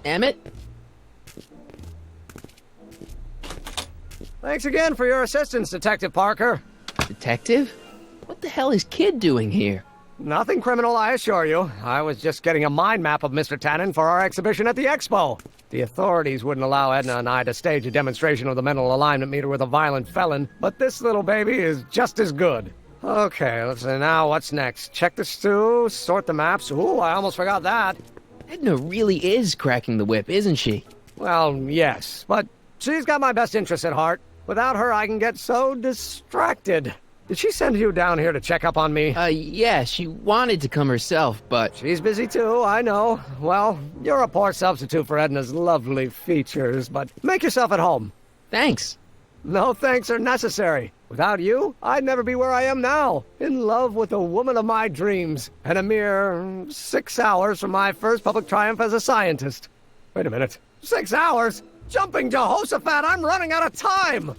Emmett? Thanks again for your assistance, Detective Parker. Detective? What the hell is Kid doing here? Nothing criminal, I assure you. I was just getting a mind map of Mr. Tannen for our exhibition at the Expo. The authorities wouldn't allow Edna and I to stage a demonstration of the mental alignment meter with a violent felon, but this little baby is just as good. Okay, let's see now what's next. Check the stew, sort the maps. Ooh, I almost forgot that. Edna really is cracking the whip, isn't she? Well, yes, but she's got my best interests at heart. Without her, I can get so distracted. Did she send you down here to check up on me? Yeah, she wanted to come herself, but... She's busy too, I know. Well, you're a poor substitute for Edna's lovely features, but make yourself at home. Thanks. No thanks are necessary. Without you, I'd never be where I am now, in love with the woman of my dreams, and a mere 6 hours from my first public triumph as a scientist. Wait a minute. 6 hours? Jumping Jehoshaphat, I'm running out of time!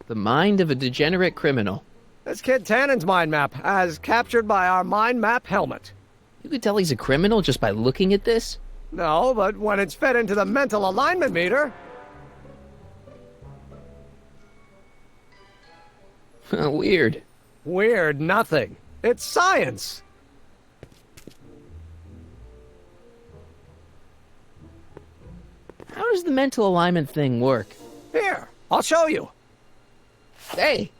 The mind of a degenerate criminal. That's Kid Tannen's mind map, as captured by our mind map helmet. You could tell he's a criminal just by looking at this? No, but when it's fed into the mental alignment meter... Weird. Weird nothing. It's science. How does the mental alignment thing work? Here, I'll show you. Hey!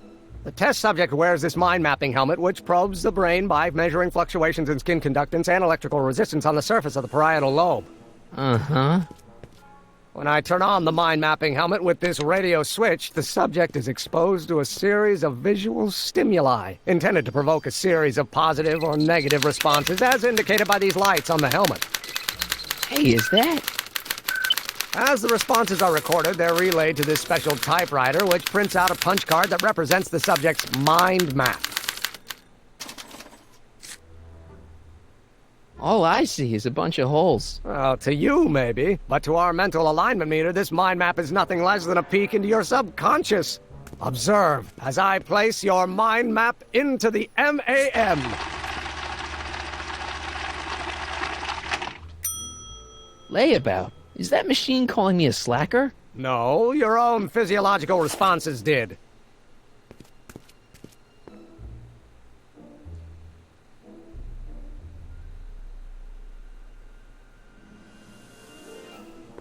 The test subject wears this mind-mapping helmet, which probes the brain by measuring fluctuations in skin conductance and electrical resistance on the surface of the parietal lobe. Uh-huh. When I turn on the mind-mapping helmet with this radio switch, the subject is exposed to a series of visual stimuli, intended to provoke a series of positive or negative responses, as indicated by these lights on the helmet. Hey, is that... As the responses are recorded, they're relayed to this special typewriter, which prints out a punch card that represents the subject's mind map. All I see is a bunch of holes. Well, to you, maybe. But to our mental alignment meter, this mind map is nothing less than a peek into your subconscious. Observe as I place your mind map into the MAM. Layabout. Is that machine calling me a slacker? No, your own physiological responses did.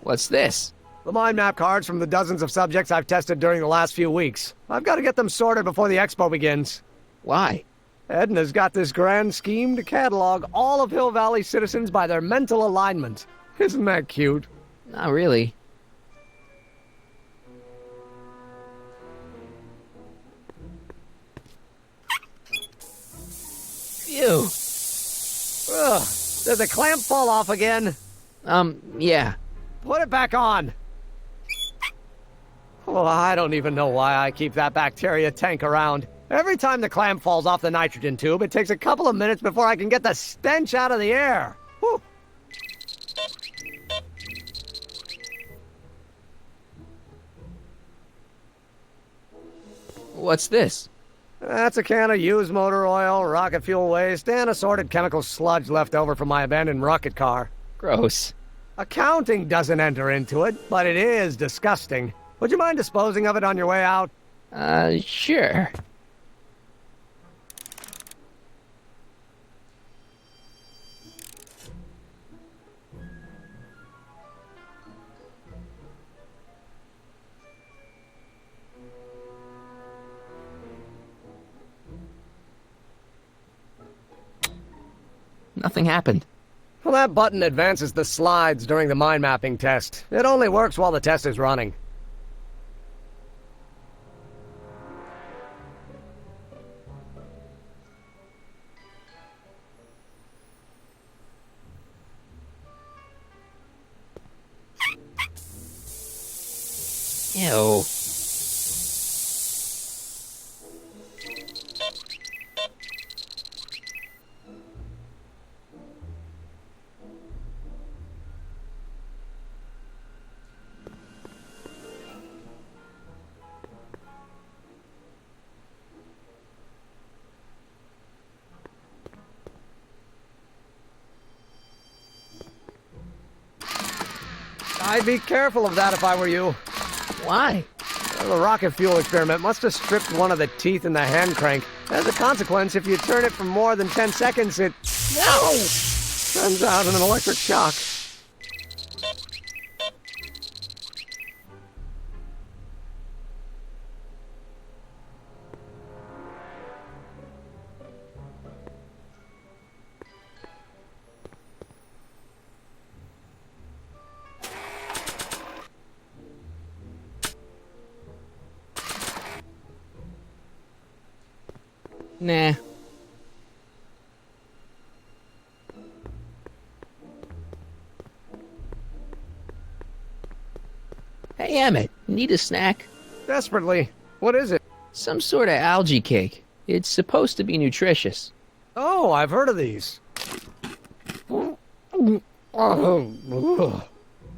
What's this? The mind map cards from the dozens of subjects I've tested during the last few weeks. I've got to get them sorted before the expo begins. Why? Edna's got this grand scheme to catalog all of Hill Valley citizens by their mental alignment. Isn't that cute? Not really. Phew. Ugh, did the clamp fall off again? Yeah. Put it back on. Oh, I don't even know why I keep that bacteria tank around. Every time the clamp falls off the nitrogen tube, it takes a couple of minutes before I can get the stench out of the air. Whew. What's this? That's a can of used motor oil, rocket fuel waste, and assorted chemical sludge left over from my abandoned rocket car. Gross. Accounting doesn't enter into it, but it is disgusting. Would you mind disposing of it on your way out? Sure. Nothing happened. Well, that button advances the slides during the mind mapping test. It only works while the test is running. Ew. I'd be careful of that if I were you. Why? Well, the rocket fuel experiment must have stripped one of the teeth in the hand crank. As a consequence, if you turn it for more than 10 seconds, it... No! Sends out an electric shock. Nah. Hey, Emmett, need a snack? Desperately. What is it? Some sort of algae cake. It's supposed to be nutritious. Oh, I've heard of these. Oh,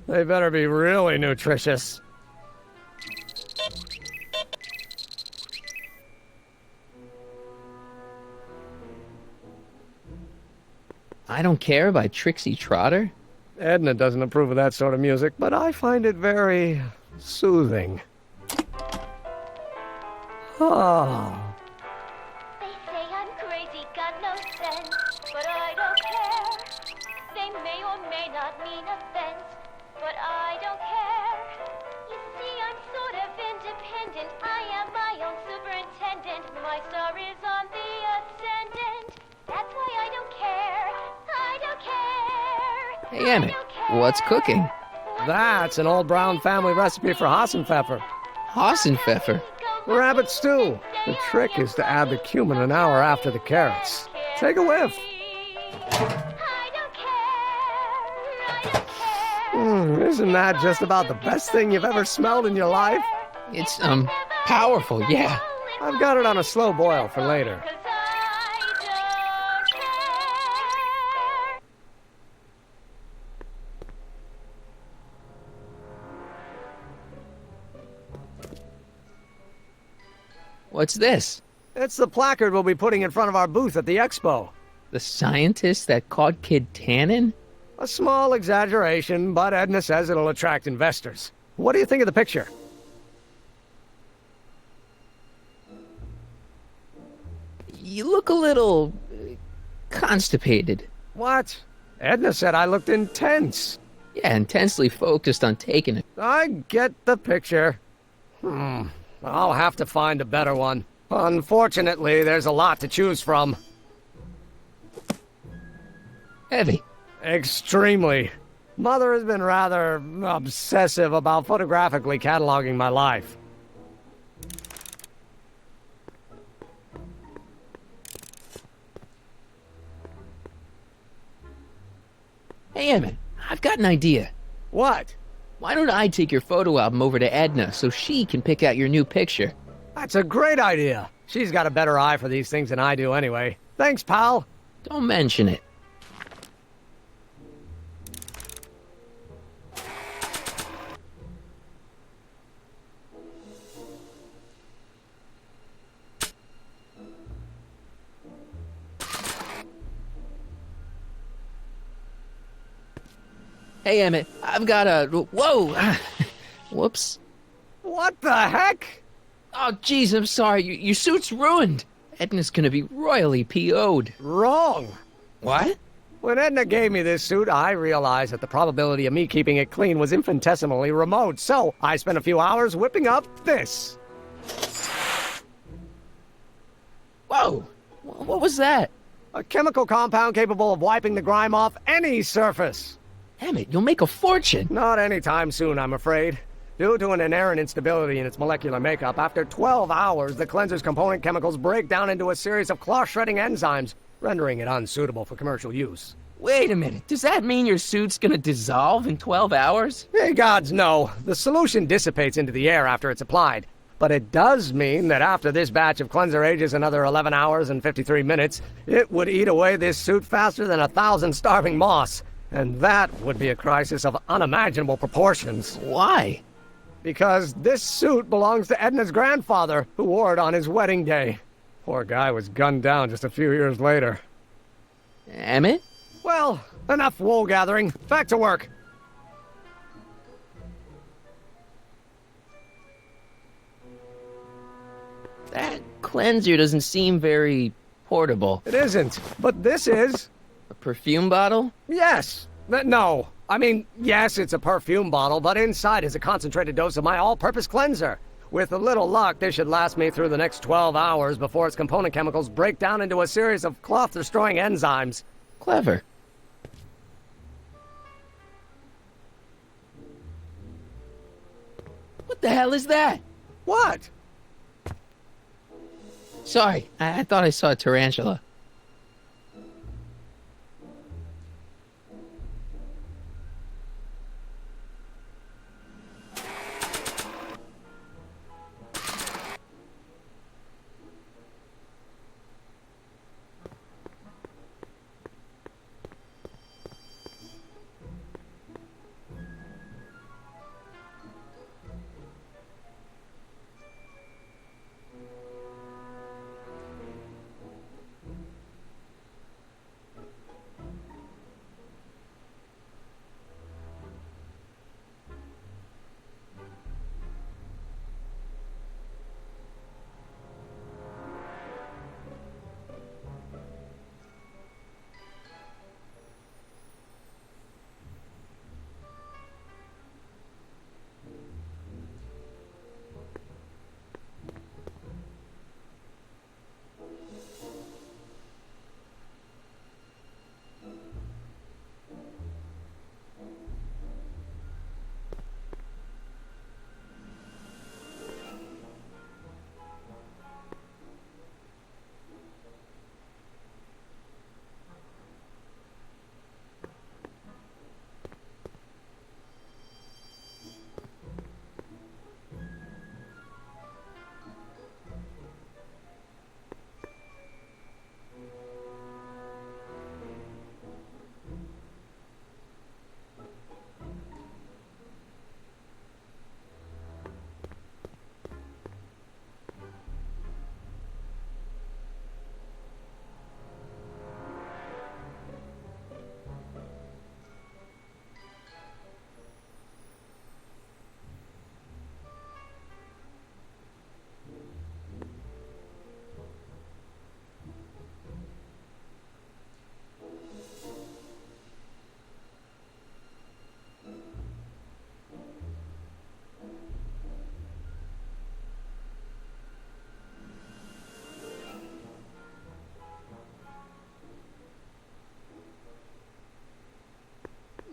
they better be really nutritious. I Don't Care by Trixie Trotter? Edna doesn't approve of that sort of music, but I find it very soothing. Oh. They say I'm crazy, got no sense, but I don't care. They may or may not mean offense, but I don't care. You see, I'm sort of independent. I am my own superintendent. My star is on the ascendant. That's why I don't care. I don't care. Hey, Emmett, what's cooking? That's an old Brown family recipe for Hassenpfeffer. Hassenpfeffer? Rabbit stew. The trick is to add the cumin an hour after the carrots. Take a whiff. Isn't that just about the best thing you've ever smelled in your life? It's, powerful, yeah. I've got it on a slow boil for later. What's this? It's the placard we'll be putting in front of our booth at the expo. The scientist that caught Kid Tannen? A small exaggeration, but Edna says it'll attract investors. What do you think of the picture? You look a little... constipated. What? Edna said I looked intense. Yeah, intensely focused on taking it. I get the picture. I'll have to find a better one. Unfortunately, there's a lot to choose from. Heavy. Extremely. Mother has been rather obsessive about photographically cataloging my life. Hey, Emmett, I've got an idea. What? Why don't I take your photo album over to Edna so she can pick out your new picture? That's a great idea. She's got a better eye for these things than I do anyway. Thanks, pal. Don't mention it. Hey, Emmett, I've got a... Whoa! Whoops. What the heck? Oh, jeez, I'm sorry. Your suit's ruined. Edna's gonna be royally PO'd. Wrong. What? When Edna gave me this suit, I realized that the probability of me keeping it clean was infinitesimally remote, so I spent a few hours whipping up this. Whoa! What was that? A chemical compound capable of wiping the grime off any surface. Emmett, you'll make a fortune. Not anytime soon, I'm afraid. Due to an inherent instability in its molecular makeup, after 12 hours, the cleanser's component chemicals break down into a series of cloth-shredding enzymes, rendering it unsuitable for commercial use. Wait a minute, does that mean your suit's gonna dissolve in 12 hours? Hey, gods, no. The solution dissipates into the air after it's applied. But it does mean that after this batch of cleanser ages another 11 hours and 53 minutes, it would eat away this suit faster than 1,000 starving moths. And that would be a crisis of unimaginable proportions. Why? Because this suit belongs to Edna's grandfather, who wore it on his wedding day. Poor guy was gunned down just a few years later. Emmett? Well, enough wool gathering. Back to work. That cleanser doesn't seem very portable. It isn't, but this is. A perfume bottle? Yes. No. I mean, yes, it's a perfume bottle, but inside is a concentrated dose of my all-purpose cleanser. With a little luck, this should last me through the next 12 hours before its component chemicals break down into a series of cloth-destroying enzymes. Clever. What the hell is that? What? Sorry, I thought I saw a tarantula.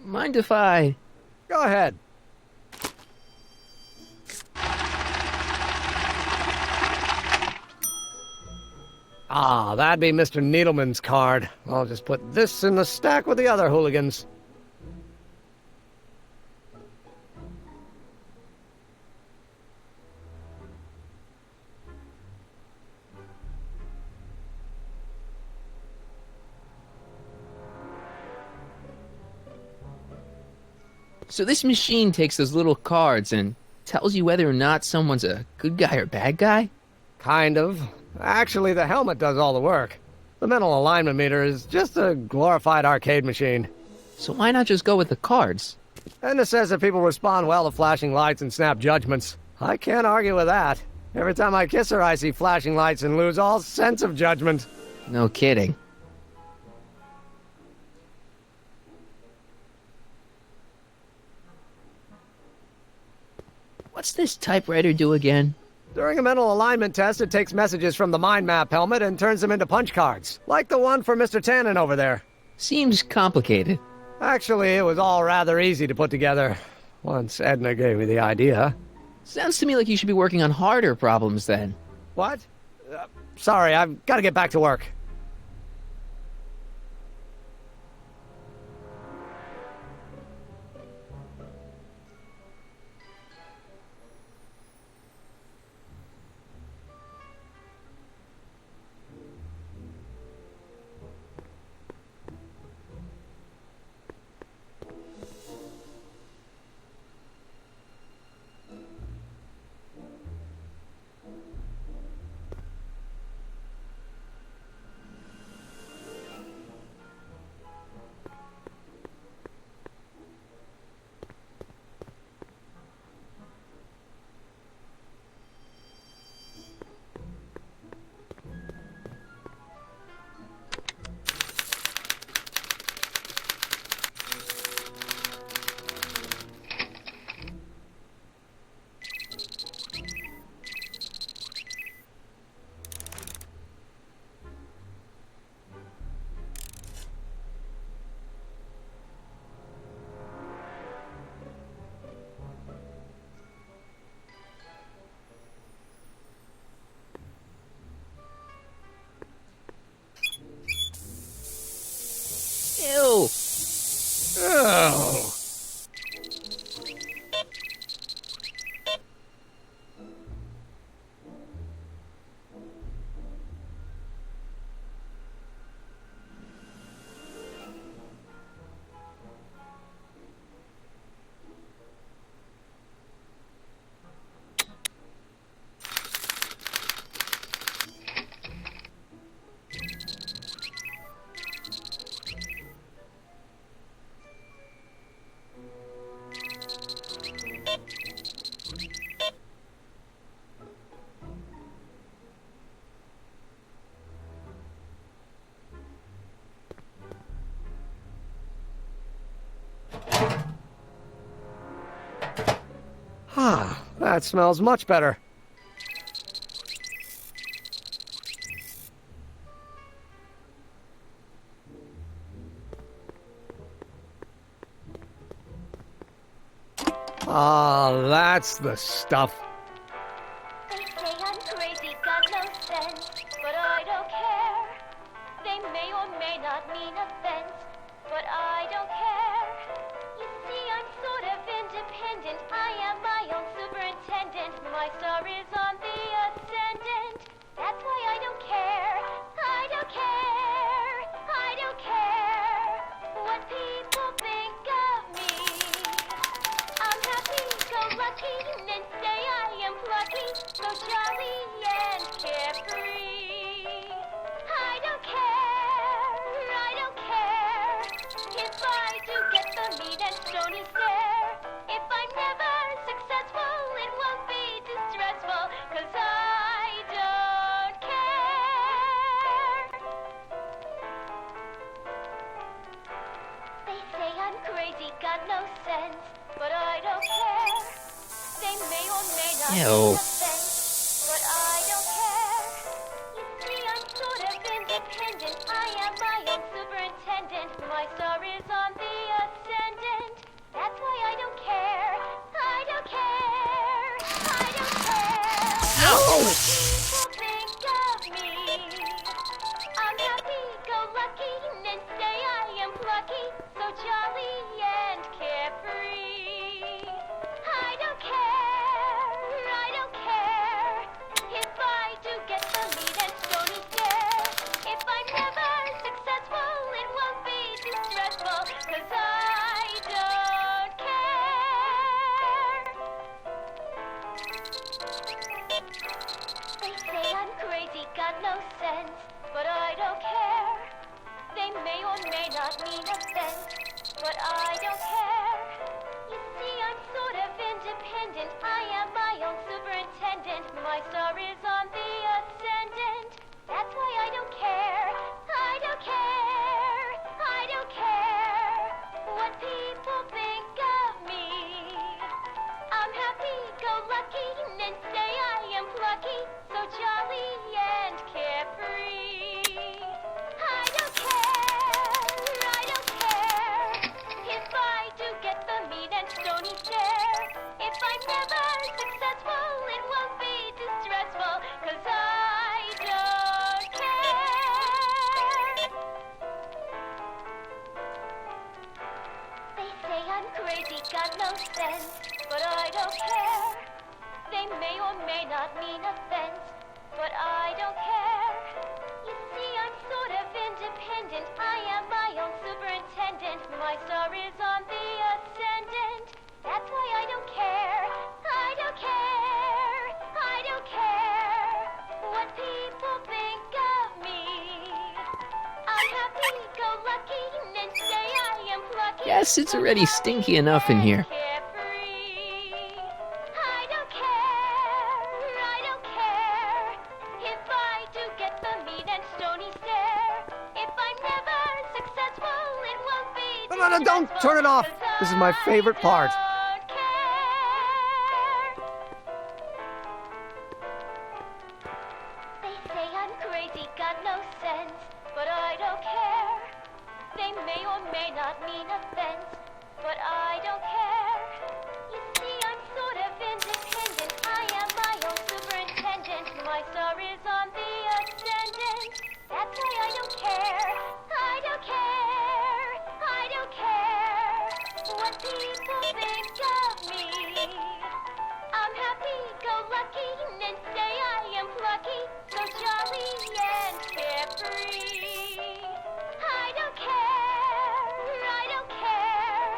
Mind if I... Go ahead. Ah, that'd be Mr. Needleman's card. I'll just put this in the stack with the other hooligans. So this machine takes those little cards and tells you whether or not someone's a good guy or bad guy? Kind of. Actually, the helmet does all the work. The mental alignment meter is just a glorified arcade machine. So why not just go with the cards? Edna says that people respond well to flashing lights and snap judgments. I can't argue with that. Every time I kiss her, I see flashing lights and lose all sense of judgment. No kidding. What's this typewriter do again? During a mental alignment test, it takes messages from the mind map helmet and turns them into punch cards, like the one for Mr. Tannen over there. Seems complicated. Actually, it was all rather easy to put together, once Edna gave me the idea. Sounds to me like you should be working on harder problems then. What? Sorry, I've got to get back to work. That smells much better. Ah, that's the stuff. They say I'm crazy, got no sense, but I don't care. They may or may not mean offense, but I don't care. You see, I'm sort of independent. I am my own superintendent. My star is on the ascendant. That's why I don't care. I don't care. I don't care what people think of me. I'm happy-go-lucky and say I am plucky, so jolly and carefree. I don't care, I don't care if I do get the mean and stony stare. If I'm never successful, it won't be distressful, 'cause I don't care. They say I'm crazy, got no sense, but I don't care. They may or may not Ew. mean offense, but I don't care. You see, I'm sort of independent. I am my own superintendent. My star is on the ascendant. That's why I don't care. I don't care. I don't care. What people think of me. I'm happy-go-lucky and say I am plucky, so jolly and carefree. I don't care, I don't care if I do get the mean and stony stare. If I'm never successful, it won't be distressful, 'cause I don't care. They say I'm crazy, got no sense, but I don't care. They may or may not mean offense, but I don't care. You see, I'm sort of independent. I am my own superintendent. My star is on the ascendant. That's why I don't care. I don't care. I don't care what people think of me. I'm happy-go-lucky and say I am plucky, so jolly and carefree. I don't care, I don't care if I do get the mean and stony stare. If I'm never successful, it won't be distressful, 'cause I don't care. They say I'm crazy, got no sense, but I don't care. They may or may not mean offense, but I don't care. You see, I'm sort of independent. I am my own superintendent. My star is on the ascendant. That's why I don't care. I don't care. I don't care what people think of me. I'm happy-go-lucky and say I am plucky. Yes, it's already stinky enough in here. Carefree. I don't care. I don't care if I do get the mean and stony stare. If I'm never successful, it won't be. No, don't turn it off. This is my favorite part. Don't care. They say I'm crazy, got no sense, but I don't care. They may or may not mean offense, but I don't care. You see, I'm sort of independent. I am my own superintendent. My star is on the ascendant. That's why I don't care. I don't care. I don't care what people think of me. I'm happy-go-lucky and say I am plucky, so jolly and carefree. I don't care, I don't care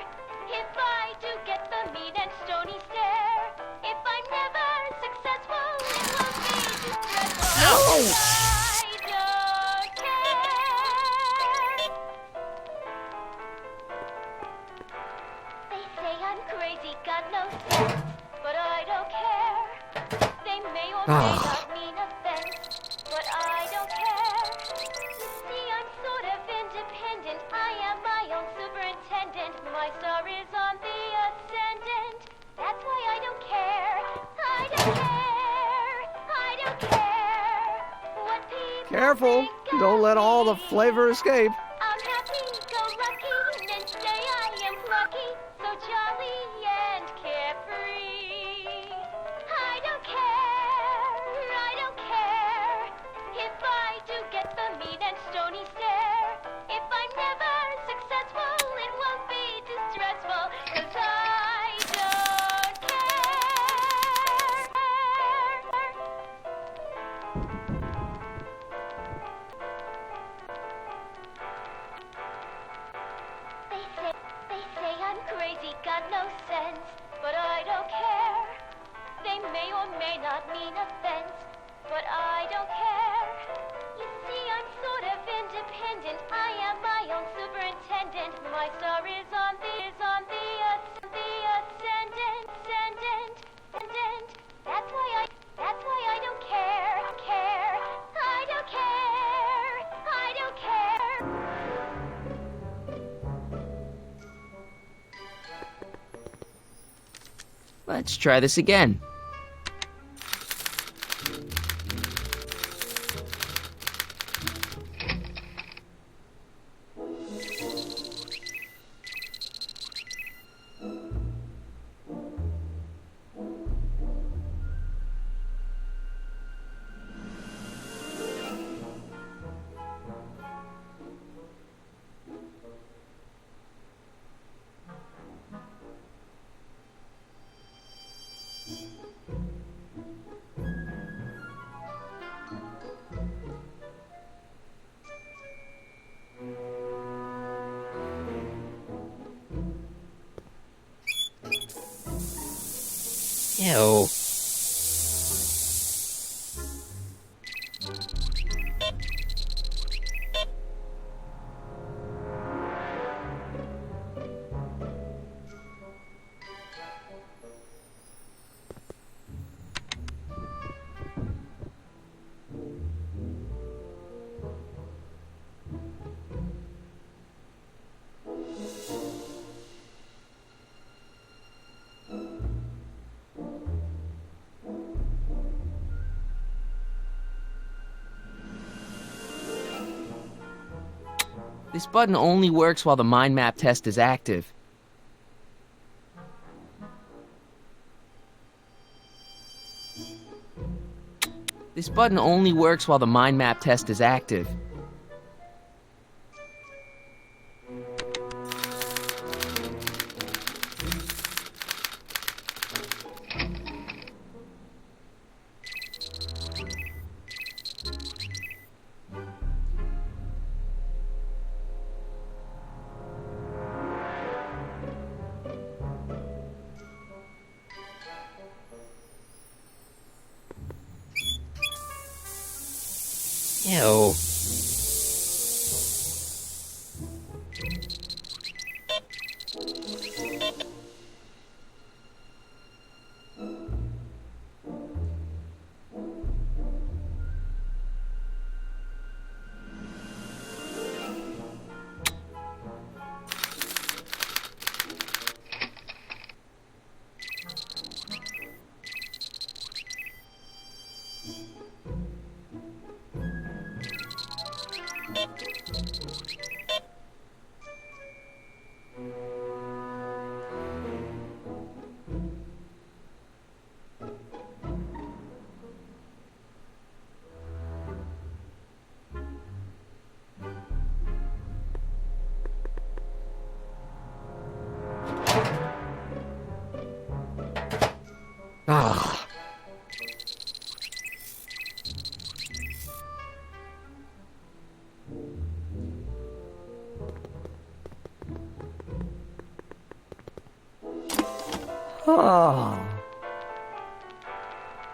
if I do get the mean and stony stare. If I'm never successful, it won't be distressful. Ow! I don't care. They say I'm crazy, got no sense, but I don't care. They may or may not mean offense, but I don't care. You see, I'm sort of independent. I am my own superintendent. My star is on the ascendant. That's why I don't care. Careful, don't let all the flavor escape. I'm happy-go-lucky, men say I am plucky, so jolly and carefree. I don't care, if I do get the mean and stony stare. If I'm never successful, it won't be distressful, 'cause I don't care. They say I'm crazy, got no sense, but I don't care. They may or may not mean offense, but I don't care. You see, I'm sort of independent. I am my own superintendent. My star is on the ascendant. That's why I don't care. I don't care. Let's try this again. Ew. This button only works while the mind map test is active. This button only works while the mind map test is active. Ew. Ah. Oh.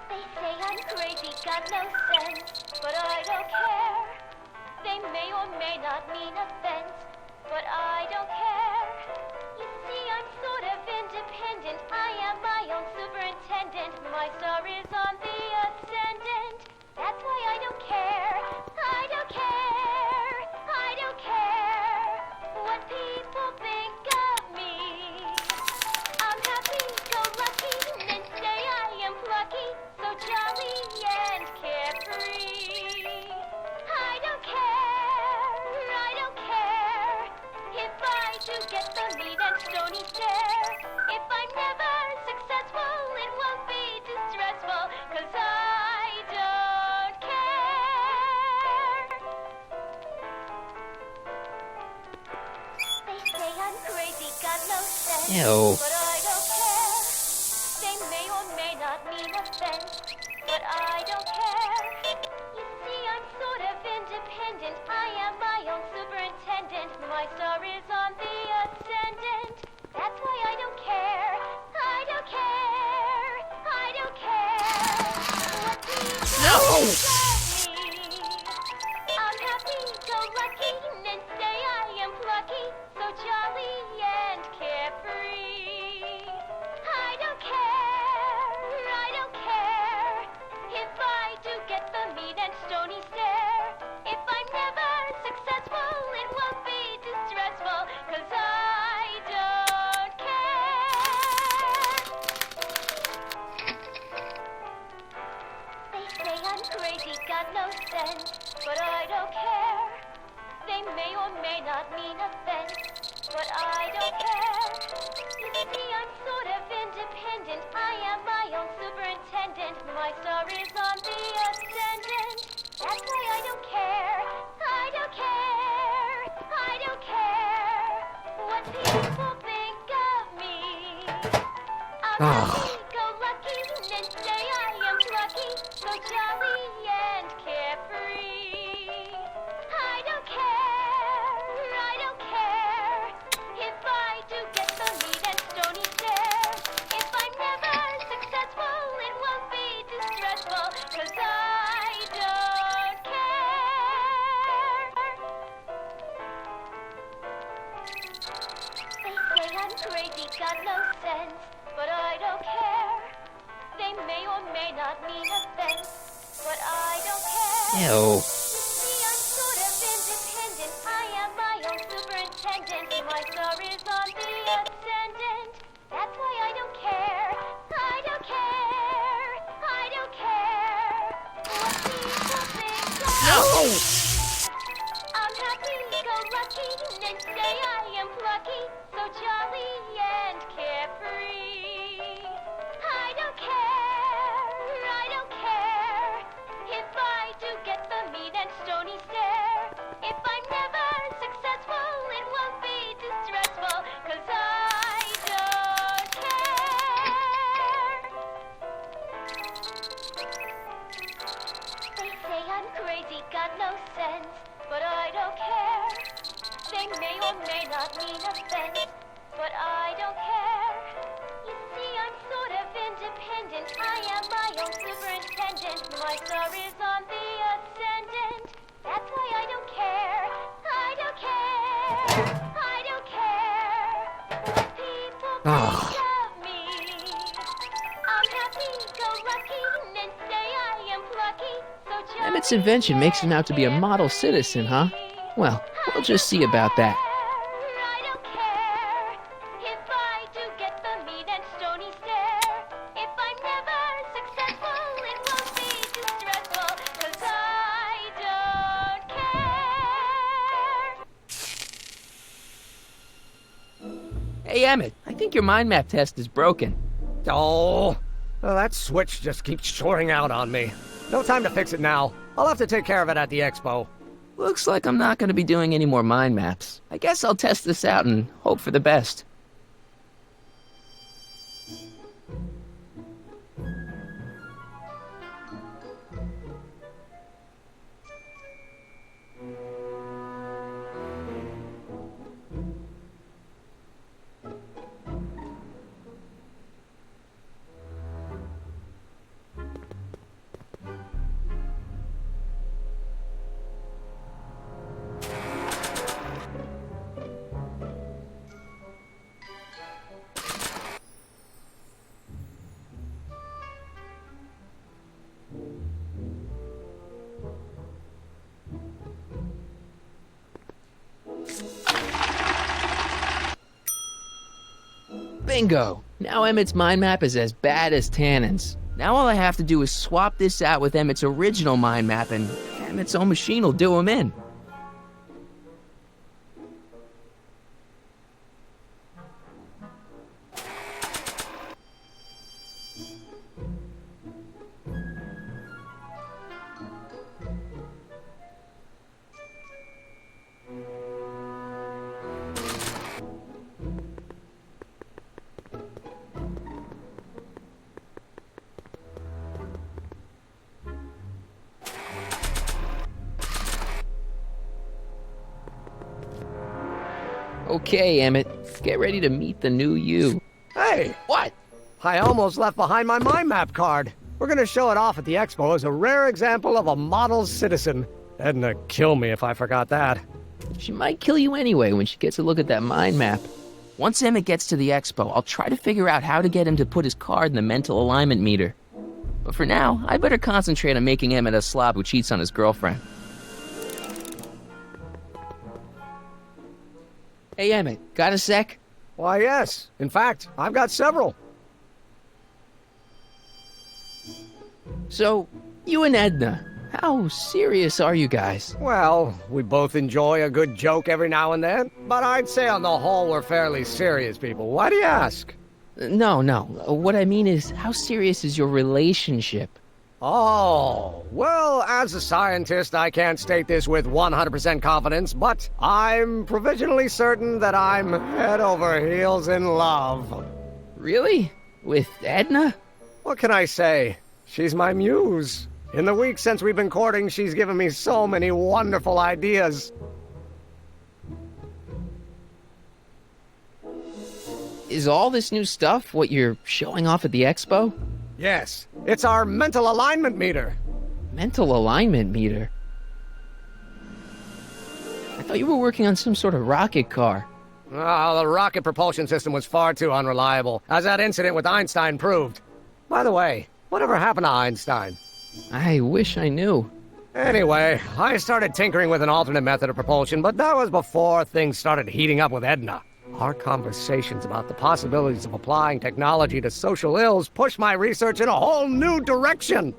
They say I'm crazy, got no sense, but I don't care. They may or may not mean offense, but I don't care. You see, I'm sort of independent. I am my own superintendent. My star is on the ascendant. That's why I don't care. I don't care. I don't care what people think of me. I'm happy-go-lucky, men say I am plucky, so jolly and carefree. Ew. but I don't care. They may or may not mean offense, but I don't care. You see, I'm sort of independent. I am my own superintendent. My star is on the ascendant. That's why I don't care. I don't care. I don't care. What people No! think of me. I'm happy, go lucky, and say I am plucky, so jolly and carefree. I don't care, I don't care, if I do get the mean and stony stare. If I'm never successful, it won't be distressful, 'cause I don't care. They say I'm crazy, got no sense, but I don't care. They may or may not mean offense, but I don't care. You see, I'm sort of independent. I am my own superintendent. My star is on the ascendant. That's why I don't care. I don't care. I don't care what people think of me. I'm happy, go lucky, and say I am plucky, so jolly and carefree. I don't care, I don't care, if I do get the mean and stony stare. If I'm never successful, it won't be distressful, 'cause I don't care. They say I'm crazy, got no sense, but I don't care. They may or may not mean offense, but I don't care. Ew. See, I'm sort of independent. I am my own superintendent. My star is on the ascendant. That's why I don't care. I don't care. I don't care what people think of No! me. I'm happy, go lucky, and say I am plucky, so jolly and carefree. I don't care, I don't care, if I do get the mean and stony stare. If I'm never successful, it won't be distressful, 'cause I don't care. They say I'm crazy, got no sense, but I don't care. They may or may not mean offense, but I don't care. You see, I'm sort of independent. I am my own superintendent. My star is on the ascendant. That's why I don't care. I don't care. I don't care what people think of me. I'm happy, go lucky, and say I am plucky, so jolly. Emmett's invention makes him out to be a model citizen, huh? Well, we'll just see about that. I don't care if I do get the mean and stony stare. If I'm never successful, it won't be distressful, 'cause I don't care. Hey, Emmett, I think your mind map test is broken. Oh, well, that switch just keeps shoring out on me. No time to fix it now. I'll have to take care of it at the expo. Looks like I'm not going to be doing any more mind maps. I guess I'll test this out and hope for the best. Bingo! Now Emmett's mind map is as bad as Tannen's. Now all I have to do is swap this out with Emmett's original mind map and Emmett's own machine will do him in. Okay, Emmett, get ready to meet the new you. Hey, What? I almost left behind my mind map card. We're gonna show it off at the expo as a rare example of a model citizen. Edna'd kill me if I forgot that. She might kill you anyway when she gets a look at that mind map. Once Emmett gets to the expo, I'll try to figure out how to get him to put his card in the mental alignment meter. But for now, I better concentrate on making Emmett a slob who cheats on his girlfriend. Hey, Emmett, got a sec? Why, yes. In fact, I've got several. So, you and Edna, how serious are you guys? Well, we both enjoy a good joke every now and then, but I'd say on the whole we're fairly serious people. Why do you ask? No. What I mean is, how serious is your relationship? Oh, well, as a scientist, I can't state this with 100% confidence, but I'm provisionally certain that I'm head over heels in love. Really? With Edna? What can I say? She's my muse. In the week since we've been courting, she's given me so many wonderful ideas. Is all this new stuff what you're showing off at the expo? Yes, it's our mental alignment meter. Mental alignment meter? I thought you were working on some sort of rocket car. Oh, the rocket propulsion system was far too unreliable, as that incident with Einstein proved. By the way, whatever happened to Einstein? I wish I knew. Anyway, I started tinkering with an alternate method of propulsion, but that was before things started heating up with Edna. Our conversations about the possibilities of applying technology to social ills pushed my research in a whole new direction.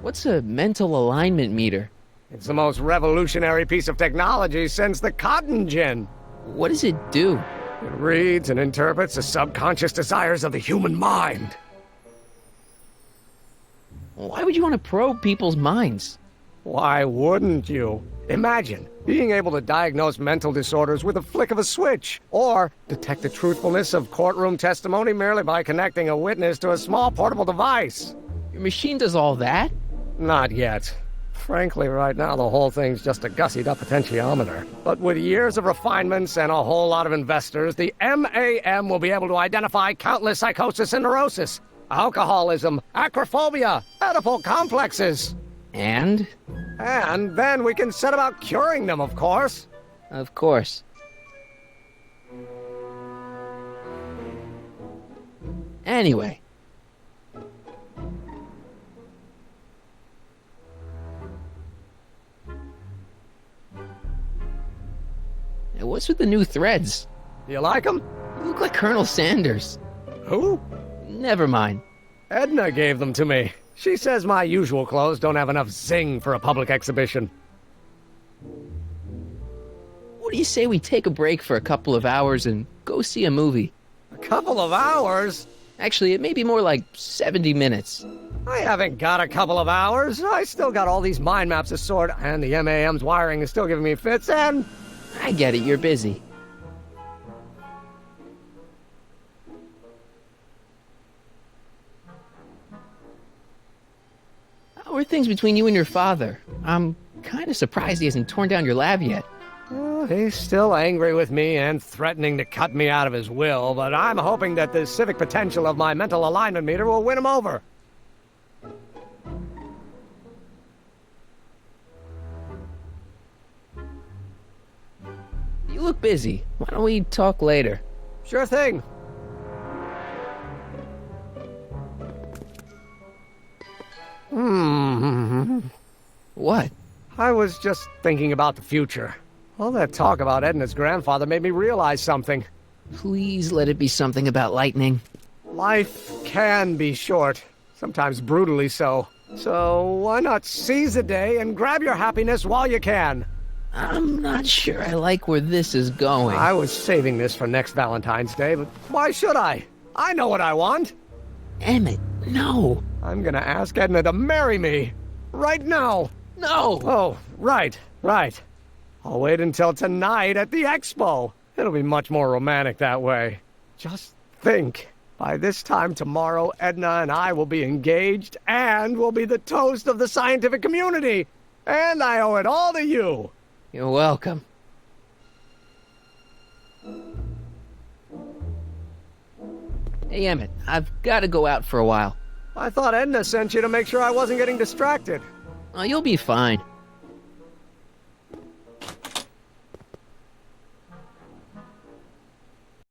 What's a mental alignment meter? It's the most revolutionary piece of technology since the cotton gin. What does it do? It reads and interprets the subconscious desires of the human mind. Why would you want to probe people's minds? Why wouldn't you? Imagine being able to diagnose mental disorders with a flick of a switch, or detect the truthfulness of courtroom testimony merely by connecting a witness to a small portable device. Your machine does all that? Not yet. Frankly, right now the whole thing's just a gussied-up potentiometer. But with years of refinements and a whole lot of investors, the MAM will be able to identify countless psychosis and neurosis, alcoholism, acrophobia, Oedipal complexes. And? And then we can set about curing them, of course. Of course. Anyway. Now, what's with the new threads? You like them? You look like Colonel Sanders. Who? Never mind. Edna gave them to me. She says my usual clothes don't have enough zing for a public exhibition. What do you say we take a break for a couple of hours and go see a movie? A couple of hours? Actually, it may be more like 70 minutes. I haven't got a couple of hours. I still got all these mind maps to sort, and the MAM's wiring is still giving me fits, and... I get it, you're busy. How are things between you and your father? I'm kind of surprised he hasn't torn down your lab yet. Well, he's still angry with me and threatening to cut me out of his will, but I'm hoping that the civic potential of my mental alignment meter will win him over. You look busy. Why don't we talk later? Sure thing. What? I was just thinking about the future. All that talk about Edna's grandfather made me realize something. Please let it be something about lightning. Life can be short, sometimes brutally so. So why not seize the day and grab your happiness while you can? I'm not sure I like where this is going. I was saving this for next Valentine's Day, but why should I? I know what I want. Emmett, no. I'm gonna ask Edna to marry me. Right now. No! Oh, right. I'll wait until tonight at the expo. It'll be much more romantic that way. Just think. By this time tomorrow, Edna and I will be engaged and will be the toast of the scientific community. And I owe it all to you. You're welcome. Hey, Emmett, I've got to go out for a while. I thought Edna sent you to make sure I wasn't getting distracted. Oh, you'll be fine.